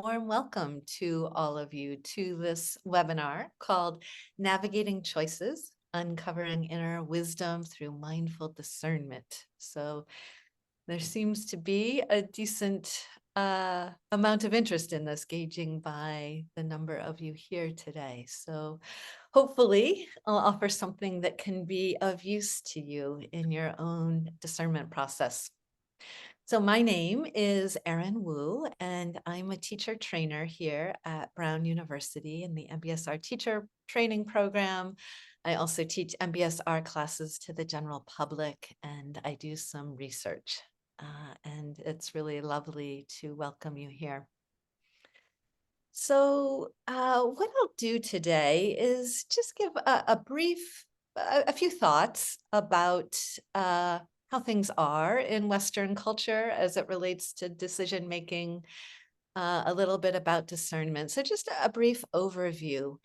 warm welcome to all of you to this webinar called Navigating Choices, Uncovering Inner Wisdom Through Mindful Discernment. So there seems to be a decent amount of interest in this, gauging by the number of you here today. So hopefully I'll offer something that can be of use to you in your own discernment process. So my name is Erin Wu, and I'm a teacher trainer here at Brown University in the MBSR teacher training program. I also teach MBSR classes to the general public, and I do some research. And it's really lovely to welcome you here. So what I'll do today is just give a few thoughts about how things are in Western culture as it relates to decision making, a little bit about discernment. So just a brief overview.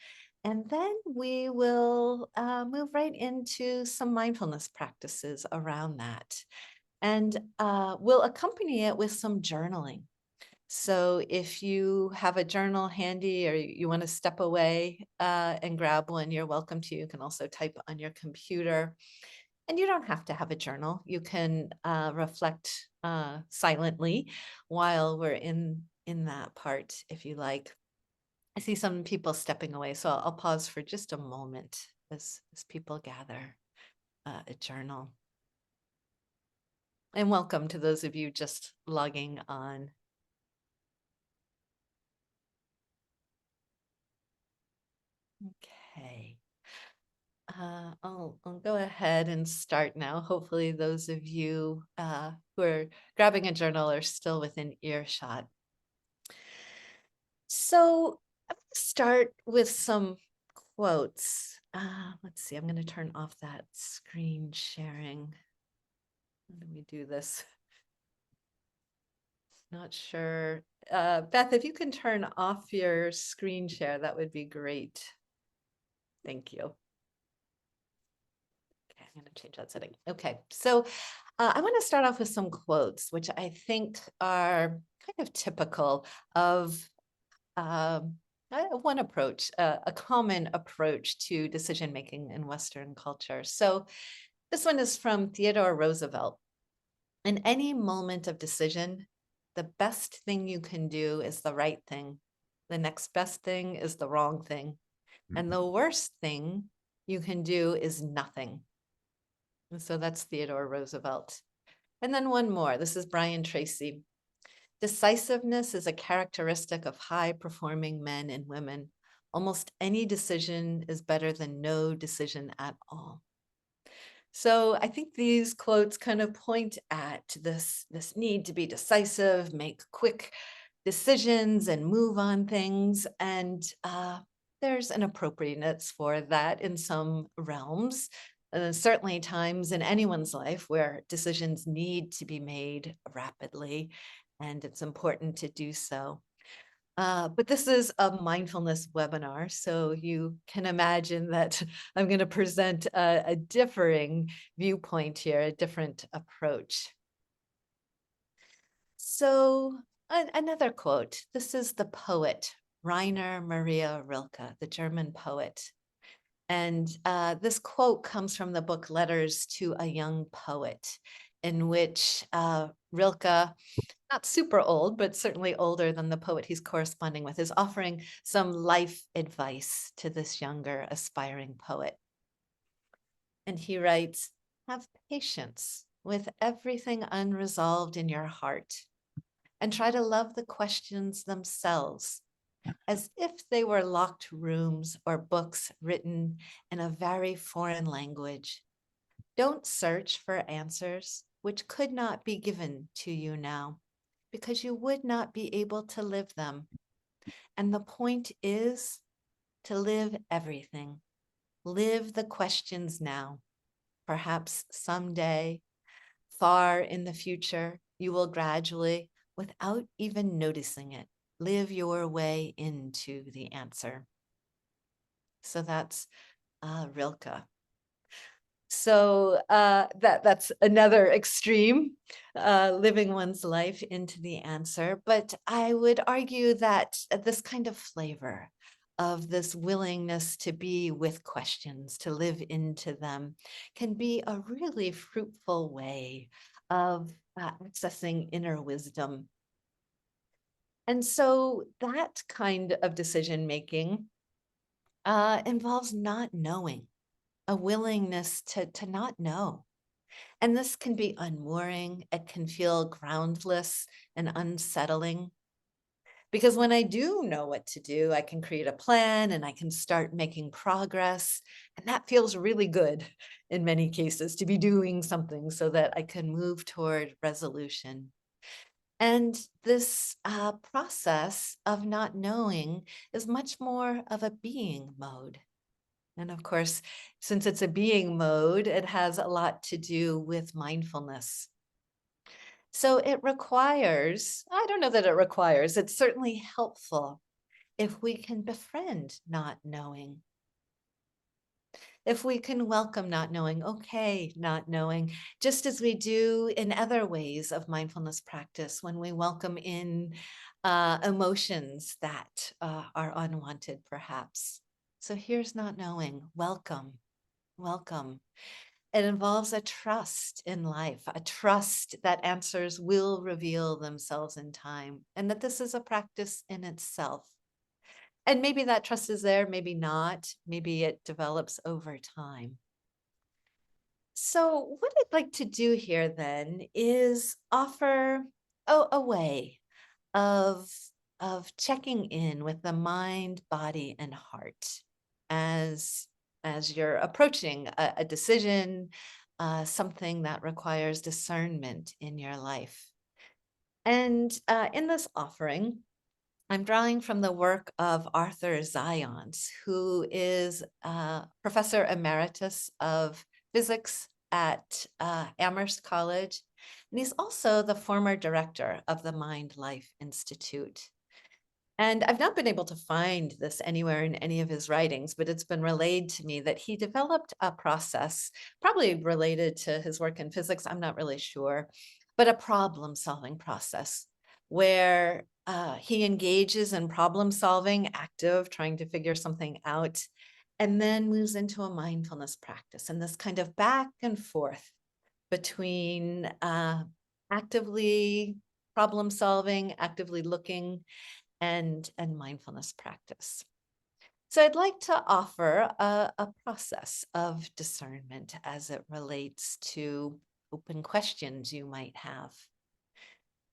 And then we will move right into some mindfulness practices around that. And we'll accompany it with some journaling. So if you have a journal handy or you want to step away and grab one, you're welcome to. You can also type on your computer. And you don't have to have a journal. You can reflect silently while we're in that part, if you like. I see some people stepping away, so I'll pause for just a moment as people gather a journal. And welcome to those of you just logging on. Okay. I'll go ahead and start now. Hopefully those of you who are grabbing a journal are still within earshot. So I'm going to start with some quotes. Let's see, I'm going to turn off that screen sharing. How do we do this? Not sure. Beth, if you can turn off your screen share, that would be great. Thank you. Okay, I'm going to change that setting. Okay, so I want to start off with some quotes, which I think are kind of typical of one approach, a common approach to decision making in Western culture. So this one is from Theodore Roosevelt. In any moment of decision, the best thing you can do is the right thing. The next best thing is the wrong thing. And the worst thing you can do is nothing. And so that's Theodore Roosevelt. And then one more. This is Brian Tracy. Decisiveness is a characteristic of high-performing men and women. Almost any decision is better than no decision at all. So I think these quotes kind of point at this need to be decisive, make quick decisions and move on things. And there's an appropriateness for that in some realms. Certainly times in anyone's life where decisions need to be made rapidly, and it's important to do so. But this is a mindfulness webinar, so you can imagine that I'm going to present a differing viewpoint here, a different approach. So another quote. This is the poet, Rainer Maria Rilke, the German poet. And this quote comes from the book Letters to a Young Poet, in which Rilke, not super old, but certainly older than the poet he's corresponding with, is offering some life advice to this younger aspiring poet. And he writes, "Have patience with everything unresolved in your heart, and try to love the questions themselves as if they were locked rooms or books written in a very foreign language. Don't search for answers which could not be given to you now, because you would not be able to live them. And the point is to live everything. Live the questions now. Perhaps someday, far in the future, you will gradually, without even noticing it, live your way into the answer." So that's Rilke. So that's another extreme, living one's life into the answer. But I would argue that this kind of flavor of this willingness to be with questions, to live into them, can be a really fruitful way of accessing inner wisdom. And so that kind of decision making involves not knowing, a willingness to not know. And this can be unmooring. It can feel groundless and unsettling. Because when I do know what to do, I can create a plan and I can start making progress. And that feels really good in many cases, to be doing something so that I can move toward resolution. And this process of not knowing is much more of a being mode. And of course, since it's a being mode, it has a lot to do with mindfulness. So it requires, I don't know that it requires, it's certainly helpful if we can befriend not knowing. If we can welcome not knowing, okay, not knowing, just as we do in other ways of mindfulness practice when we welcome in emotions that are unwanted, perhaps. So here's not knowing, welcome, welcome. It involves a trust in life, a trust that answers will reveal themselves in time, and that this is a practice in itself. And maybe that trust is there, maybe not. Maybe it develops over time. So, what I'd like to do here then is offer a way of, of checking in with the mind, body, and heart as, as you're approaching a decision, something that requires discernment in your life. And in this offering, I'm drawing from the work of Arthur Zions, who is professor emeritus of physics at Amherst College. And he's also the former director of the Mind Life Institute. And I've not been able to find this anywhere in any of his writings, but it's been relayed to me that he developed a process, probably related to his work in physics, I'm not really sure, but a problem-solving process where he engages in problem solving, active, trying to figure something out, and then moves into a mindfulness practice and this kind of back and forth between actively problem solving, actively looking, and mindfulness practice. So I'd like to offer a process of discernment as it relates to open questions you might have.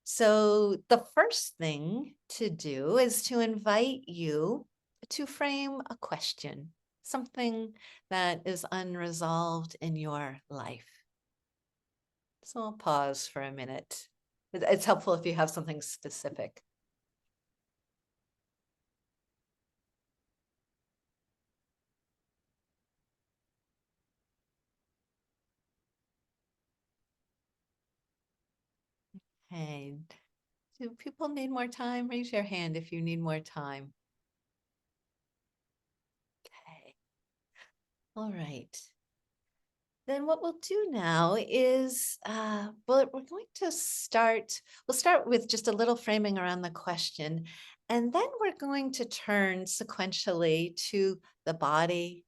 So the first thing to do is to invite you to frame a question, something that is unresolved in your life. So I'll pause for a minute. It's helpful if you have something specific. Hey, do people need more time? Raise your hand if you need more time. Okay. All right. Then what we'll do now is, well, we're going to we'll start with just a little framing around the question, and then we're going to turn sequentially to the body,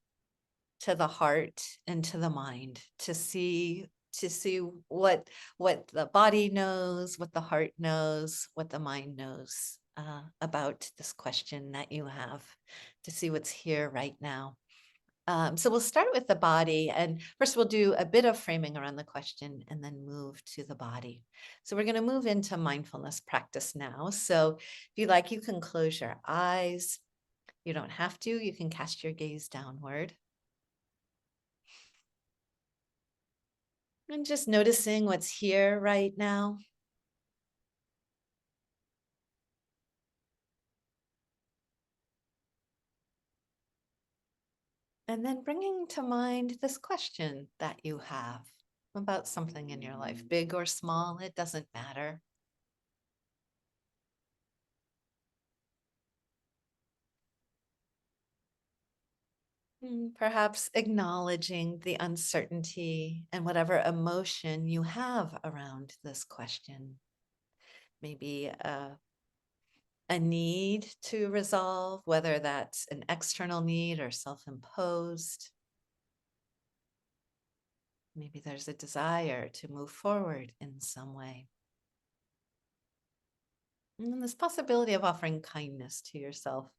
to the heart, and to the mind to see what the body knows, what the heart knows, what the mind knows about this question that you have, to see what's here right now. So we'll start with the body, and first we'll do a bit of framing around the question and then move to the body. So we're going to move into mindfulness practice now. So if you like, you can close your eyes. You don't have to. You can cast your gaze downward. And just noticing what's here right now. And then bringing to mind this question that you have about something in your life, big or small, it doesn't matter. Perhaps acknowledging the uncertainty and whatever emotion you have around this question. Maybe a need to resolve, whether that's an external need or self-imposed. Maybe there's a desire to move forward in some way. And this possibility of offering kindness to yourself.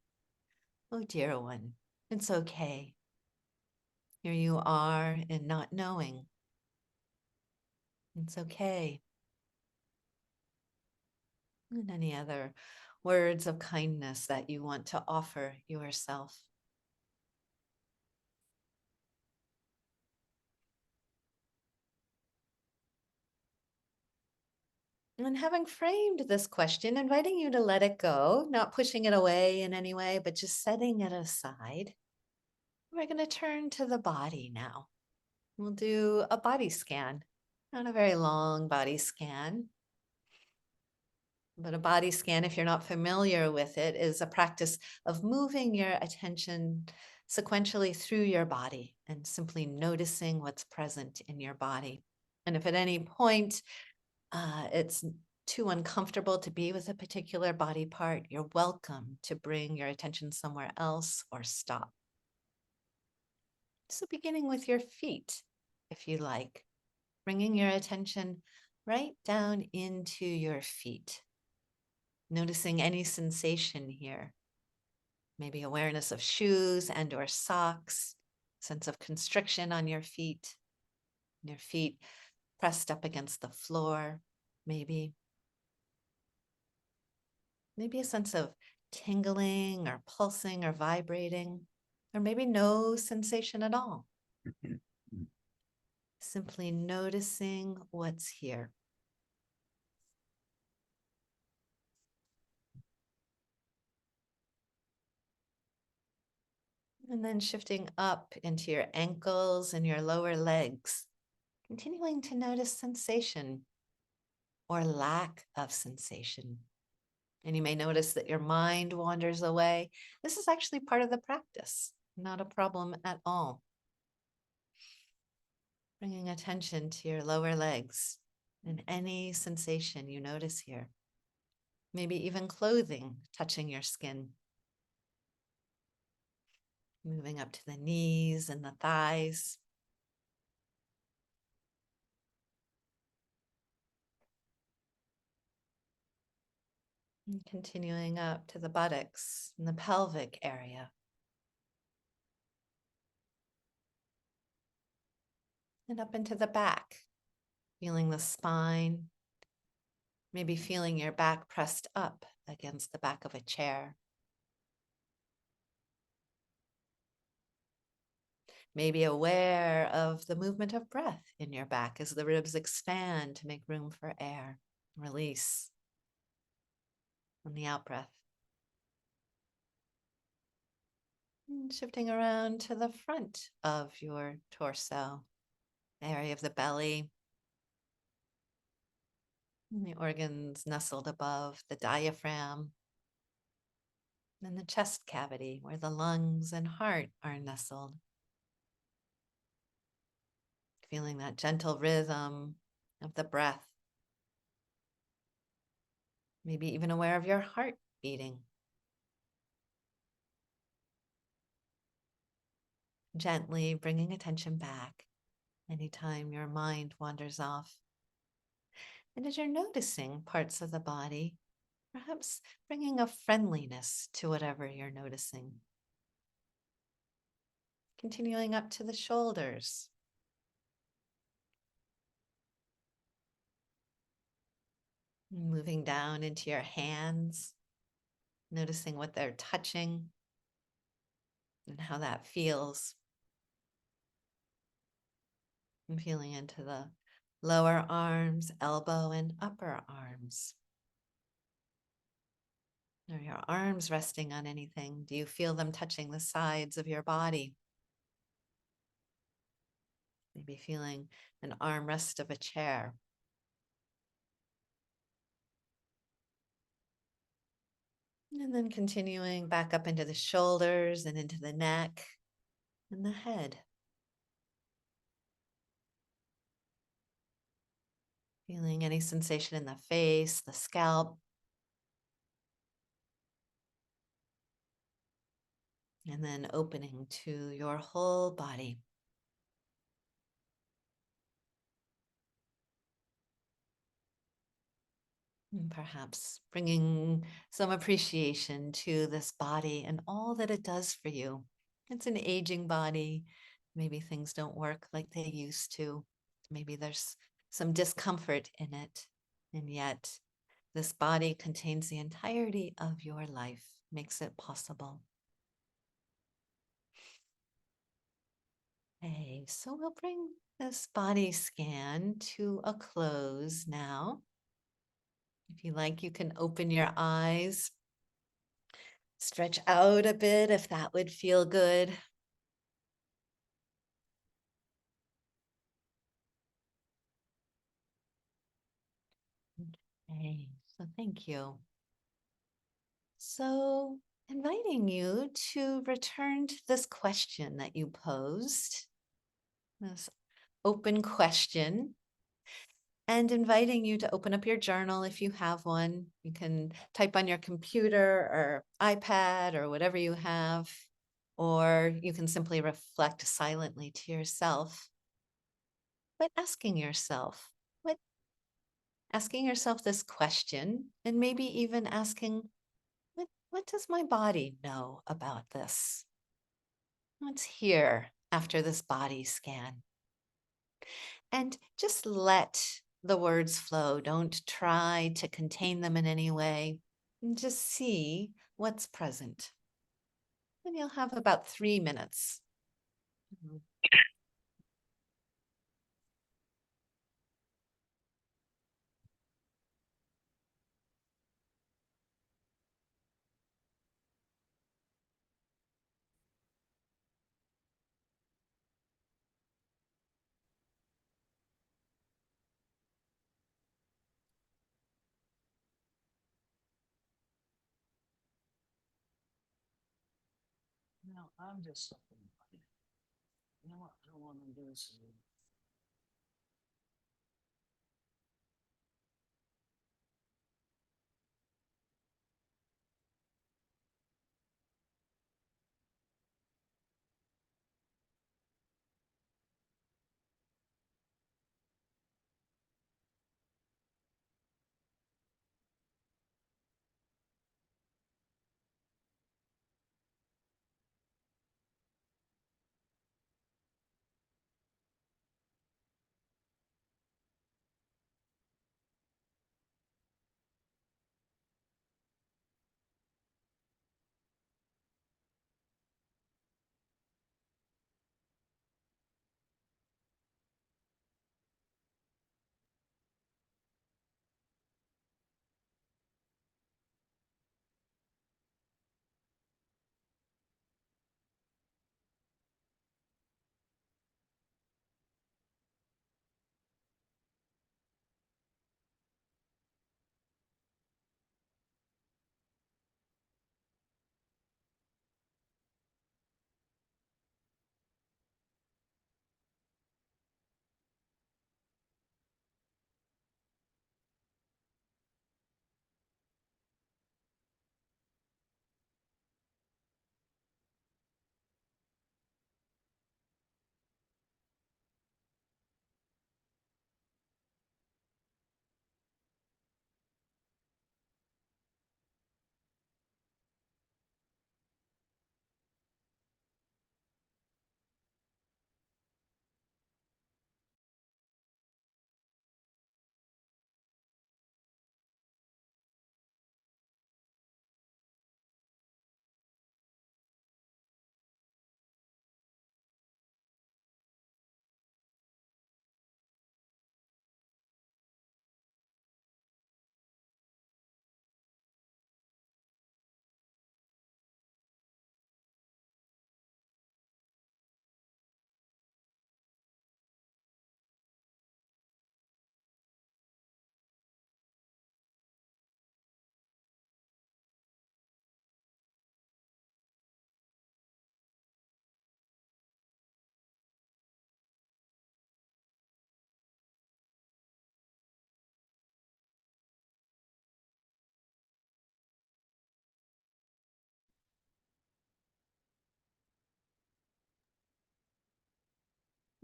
Oh, dear one, it's okay. Here you are in not knowing. It's okay. And any other words of kindness that you want to offer yourself. And having framed this question, inviting you to let it go, not pushing it away in any way, but just setting it aside. We're going to turn to the body now. We'll do a body scan, not a very long body scan, but a body scan, if you're not familiar with it, is a practice of moving your attention sequentially through your body and simply noticing what's present in your body. And if at any point it's too uncomfortable to be with a particular body part, you're welcome to bring your attention somewhere else or stop. So beginning with your feet, if you like, bringing your attention right down into your feet. Noticing any sensation here. Maybe awareness of shoes and or socks, sense of constriction on your feet pressed up against the floor, maybe a sense of tingling or pulsing or vibrating, or maybe no sensation at all. Simply noticing what's here. And then shifting up into your ankles and your lower legs, continuing to notice sensation or lack of sensation. And you may notice that your mind wanders away. This is actually part of the practice, not a problem at all. Bringing attention to your lower legs and any sensation you notice here. Maybe even clothing touching your skin. Moving up to the knees and the thighs. And continuing up to the buttocks and the pelvic area. And up into the back, feeling the spine, maybe feeling your back pressed up against the back of a chair. Maybe aware of the movement of breath in your back as the ribs expand to make room for air. Release on the out breath. And shifting around to the front of your torso, the area of the belly, and the organs nestled above the diaphragm, and the chest cavity where the lungs and heart are nestled. Feeling that gentle rhythm of the breath. Maybe even aware of your heart beating. Gently bringing attention back anytime your mind wanders off. And as you're noticing parts of the body, perhaps bringing a friendliness to whatever you're noticing. Continuing up to the shoulders. Moving down into your hands, noticing what they're touching and how that feels. And feeling into the lower arms, elbow and upper arms. Are your arms resting on anything? Do you feel them touching the sides of your body? Maybe feeling an armrest of a chair. And then continuing back up into the shoulders and into the neck. and the head. Feeling any sensation in the face, the scalp, and then opening to your whole body. And perhaps bringing some appreciation to this body and all that it does for you. It's an aging body. Maybe things don't work like they used to. Maybe there's some discomfort in it. And yet, this body contains the entirety of your life, makes it possible. Okay, so we'll bring this body scan to a close now. If you like, you can open your eyes, stretch out a bit if that would feel good. Okay, so thank you. So, inviting you to return to this question that you posed, this open question, and inviting you to open up your journal if you have one. You can type on your computer or iPad or whatever you have, or you can simply reflect silently to yourself. But asking yourself this question, and maybe even asking, what does my body know about this? What's here after this body scan? And just let the words flow. Don't try to contain them in any way. And just see what's present. And you'll have about 3 minutes. Mhm. No, I'm just something. You know what? I don't want to do this.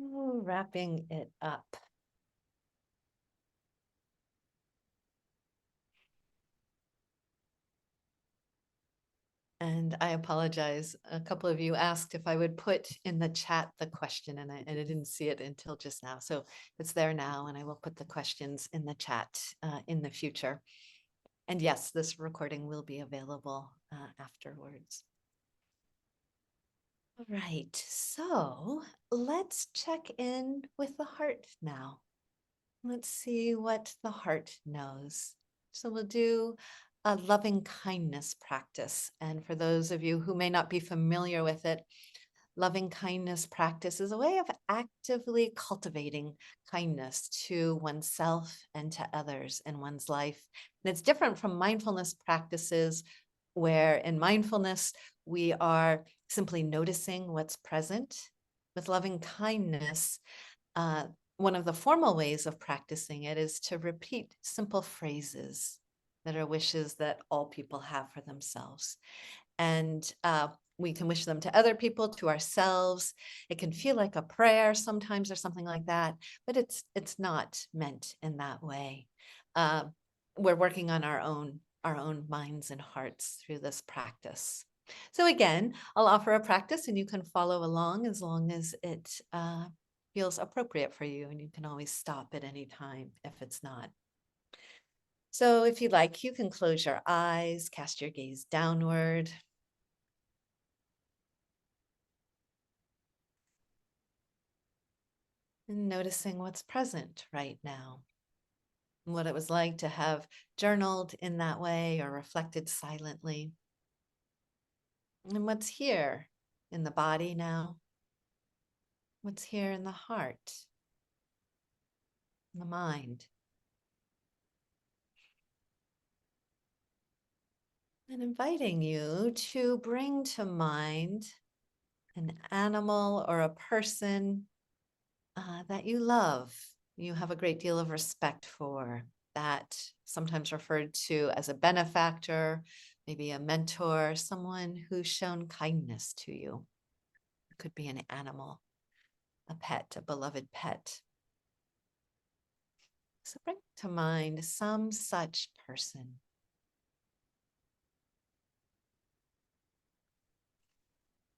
Ooh, wrapping it up. And I apologize. A couple of you asked if I would put in the chat the question, and I didn't see it until just now. So it's there now, and I will put the questions in the chat in the future. And yes, this recording will be available afterwards. All right, so let's check in with the heart now. Let's see what the heart knows. So we'll do a loving kindness practice. And for those of you who may not be familiar with it, loving kindness practice is a way of actively cultivating kindness to oneself and to others in one's life. And it's different from mindfulness practices, where in mindfulness, we are simply noticing what's present. With loving kindness, uh, one of the formal ways of practicing it is to repeat simple phrases that are wishes that all people have for themselves. And we can wish them to other people, to ourselves. It can feel like a prayer sometimes or something like that, but it's not meant in that way. Uh, we're working on our own minds and hearts through this practice. So again, I'll offer a practice and you can follow along as long as it feels appropriate for you, and you can always stop at any time if it's not. So if you like, you can close your eyes, cast your gaze downward. And noticing what's present right now, and what it was like to have journaled in that way or reflected silently, and what's here in the body now, what's here in the heart, in the mind. And inviting you to bring to mind an animal or a person that you love, you have a great deal of respect for, that sometimes referred to as a benefactor, maybe a mentor, someone who's shown kindness to you. It could be an animal, a pet, a beloved pet. So bring to mind some such person.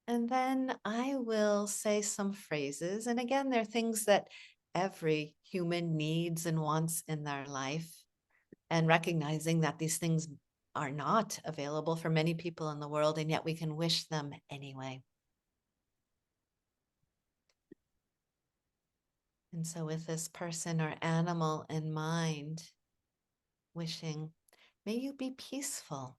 And then I will say some phrases. And again, they're things that every human needs and wants in their life. And recognizing that these things are not available for many people in the world, and yet we can wish them anyway. And so with this person or animal in mind, wishing, may you be peaceful.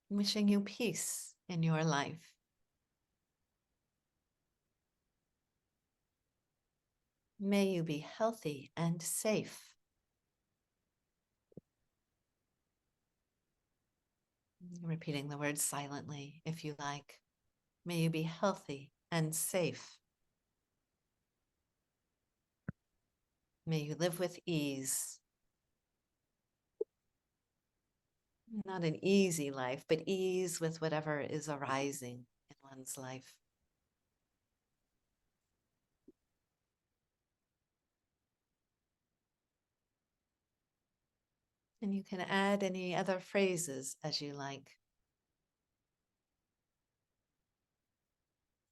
Wishing you peace in your life. May you be healthy and safe. Repeating the words silently, if you like. May you be healthy and safe. May you live with ease. Not an easy life, but ease with whatever is arising in one's life. And you can add any other phrases as you like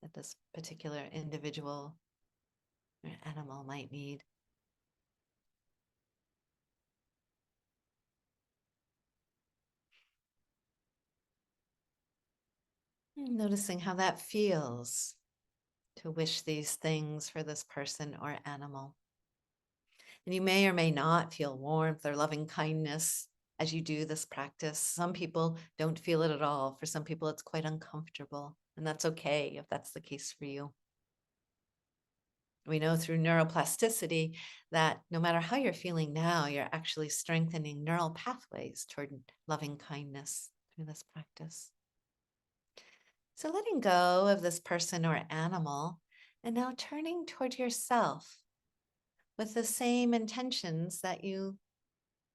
that this particular individual or animal might need. Noticing how that feels to wish these things for this person or animal. And you may or may not feel warmth or loving kindness as you do this practice. Some people don't feel it at all. For some people, it's quite uncomfortable, and that's okay if that's the case for you. We know through neuroplasticity that no matter how you're feeling now, you're actually strengthening neural pathways toward loving kindness through this practice. So letting go of this person or animal, and now turning toward yourself with the same intentions that you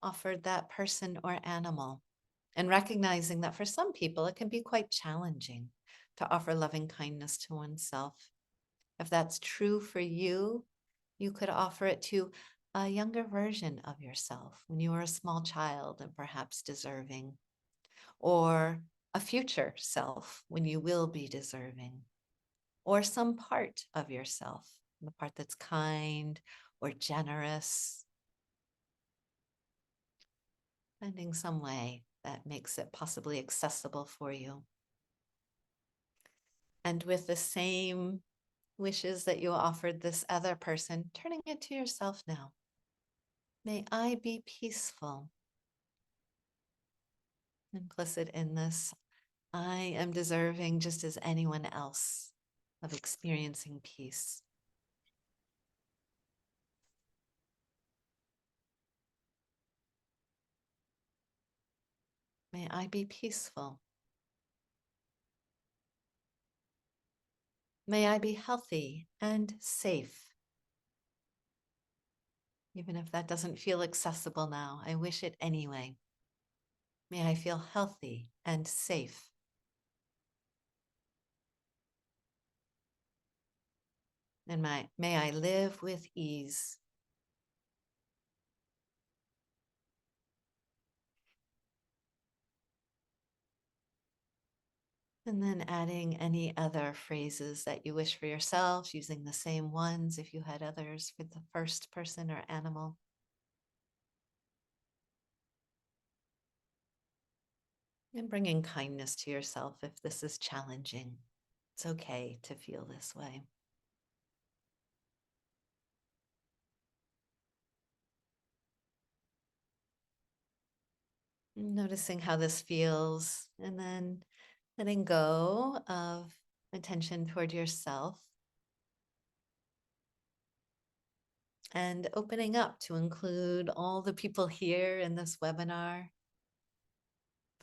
offered that person or animal, and recognizing that for some people, it can be quite challenging to offer loving kindness to oneself. If that's true for you, you could offer it to a younger version of yourself when you were a small child and perhaps deserving, or a future self when you will be deserving, or some part of yourself, the part that's kind or generous, finding some way that makes it possibly accessible for you. And with the same wishes that you offered this other person, turning it to yourself now. May I be peaceful. Implicit in this, I am deserving just as anyone else of experiencing peace. May I be peaceful. May I be healthy and safe. Even if that doesn't feel accessible now, I wish it anyway. May I feel healthy and safe. And may I live with ease. And then adding any other phrases that you wish for yourself, using the same ones if you had others for the first person or animal. And bringing kindness to yourself if this is challenging. It's okay to feel this way. Noticing how this feels, and then letting go of attention toward yourself and opening up to include all the people here in this webinar,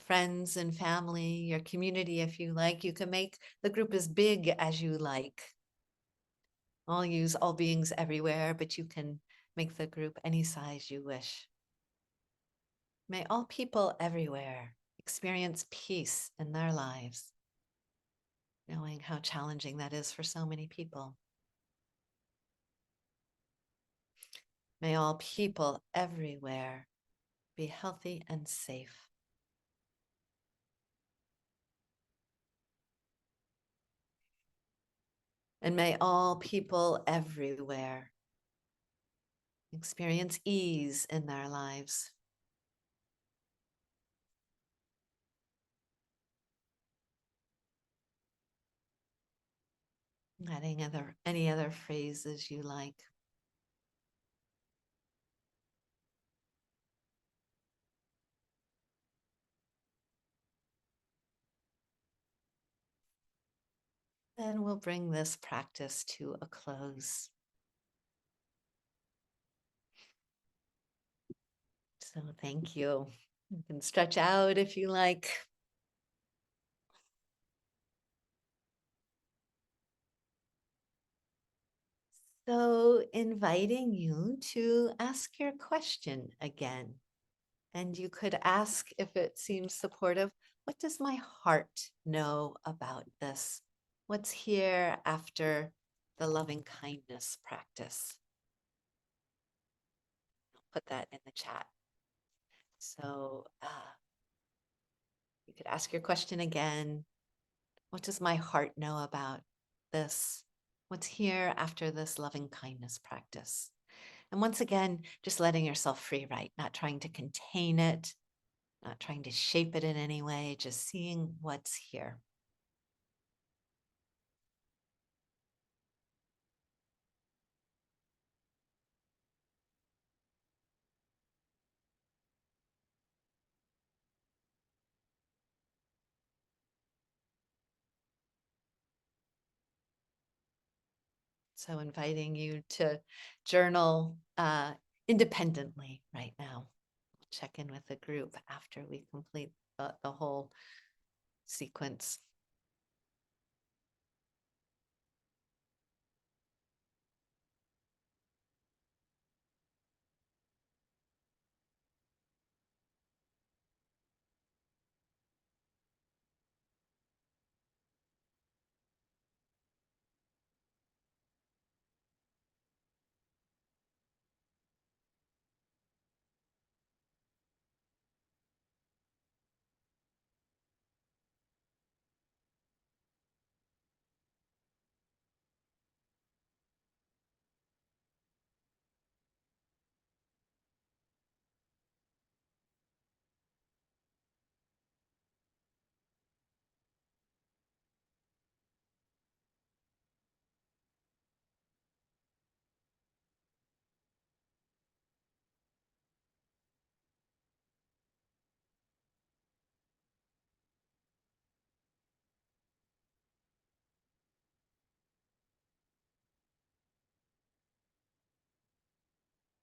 friends and family, your community if you like. You can make the group as big as you like. I'll use all beings everywhere, but you can make the group any size you wish. May all people everywhere experience peace in their lives, knowing how challenging that is for so many people. May all people everywhere be healthy and safe. And may all people everywhere experience ease in their lives. Adding any other phrases you like. Then we'll bring this practice to a close. So thank you. You can stretch out if you like. So inviting you to ask your question again. And you could ask, if it seems supportive, what does my heart know about this? What's here after the loving kindness practice? I'll put that in the chat. So you could ask your question again. What does my heart know about this? What's here after this loving kindness practice? And once again, just letting yourself free, right? Not trying to contain it, not trying to shape it in any way, just seeing what's here. So inviting you to journal independently right now. Check in with the group after we complete the whole sequence.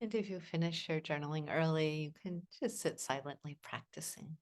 And if you finish your journaling early, you can just sit silently practicing.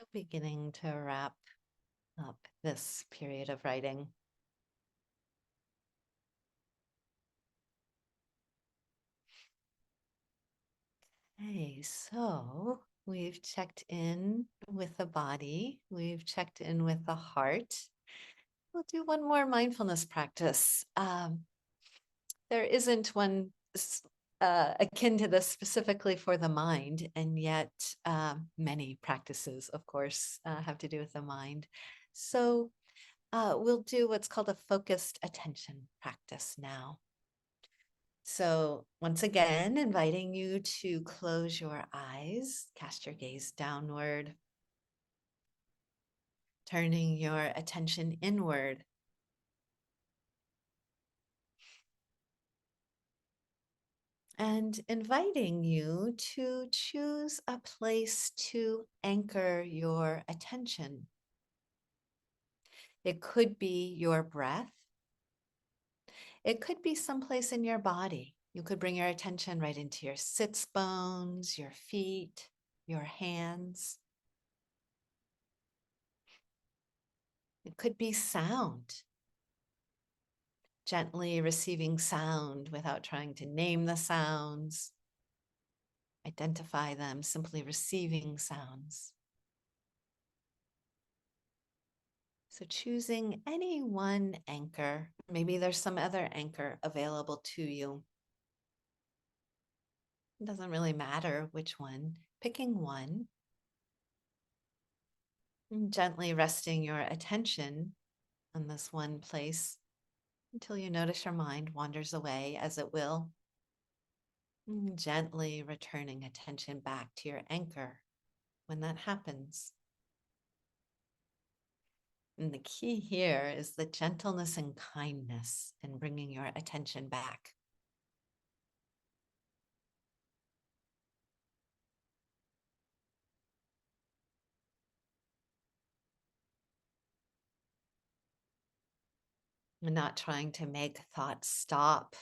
So beginning to wrap up this period of writing. Okay, so we've checked in with the body, we've checked in with the heart. We'll do one more mindfulness practice. There isn't one akin to this specifically for the mind, and yet many practices, of course, have to do with the mind. So we'll do what's called a focused attention practice now. So once again, inviting you to close your eyes, cast your gaze downward, turning your attention inward. And inviting you to choose a place to anchor your attention. It could be your breath. It could be someplace in your body. You could bring your attention right into your sits bones, your feet, your hands. It could be sound. Gently receiving sound without trying to name the sounds, identify them, simply receiving sounds. So choosing any one anchor, maybe there's some other anchor available to you. It doesn't really matter which one, picking one. And gently resting your attention on this one place until you notice your mind wanders away, as it will. And gently returning attention back to your anchor when that happens. And the key here is the gentleness and kindness in bringing your attention back. And not trying to make thoughts stop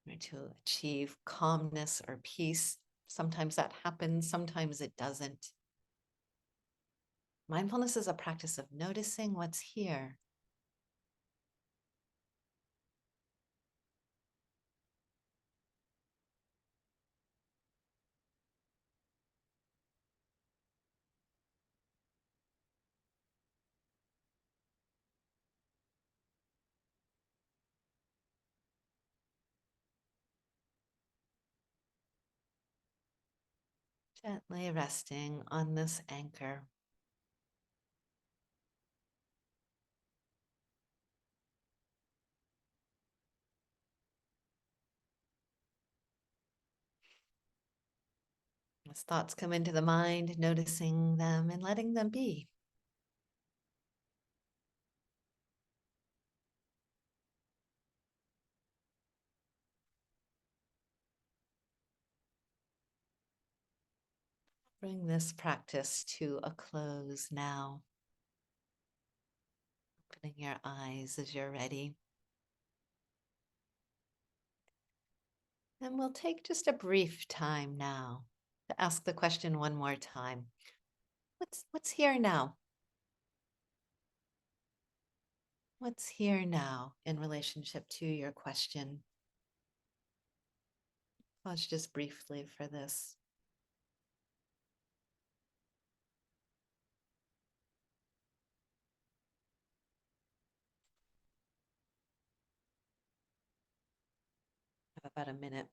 or to achieve calmness or peace. Sometimes that happens, sometimes it doesn't. Mindfulness is a practice of noticing what's here. Gently resting on this anchor. As thoughts come into the mind, noticing them and letting them be. Bring this practice to a close now. Opening your eyes as you're ready. And we'll take just a brief time now to ask the question one more time. What's here now? What's here now in relationship to your question? Pause just briefly for this. Have about a minute.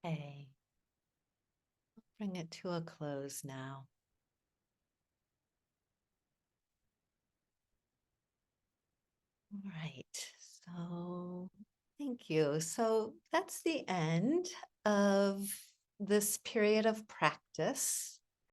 Hey, bring it to a close now. All right, so thank you. So that's the end of this period of practice.